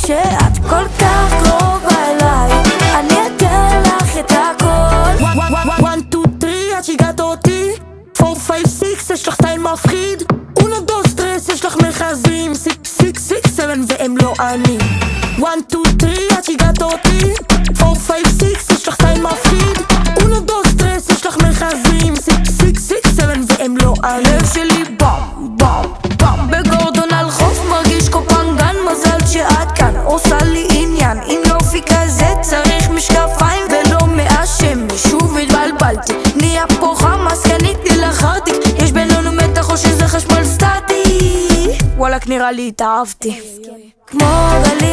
שאת כל כך קרובה אליי, אני אתן לך את הכל. 1, 2, 3 את שיגעת אותי. 4, 5, 6 יש לך סטייל מפחיד. 1, 2, 3 יש לך מכזים. 6, 6, 6, 7 והם לא אני. 1, 2, 3 את שיגעת אותי. 4, 5, 6 יש לך סטייל מפחיד. 1, 2, 3 יש לך מכזים. 6, 6, 6, 7 והם לא אני. הלב שלי בום בום בום בגורדון על חוף, מרגיש קופנגן, מזל שאת כאן עושה לי עניין. עם יופי כזה צריך משקפיים ולא מהשמש. שוב התבלבלתי, נהיה פה חמאס, קניתי לך ארטיק. יש בינינו מתח או שזה חשמל סטטי? וואלק נראה לי התאהבתי. כמו גלים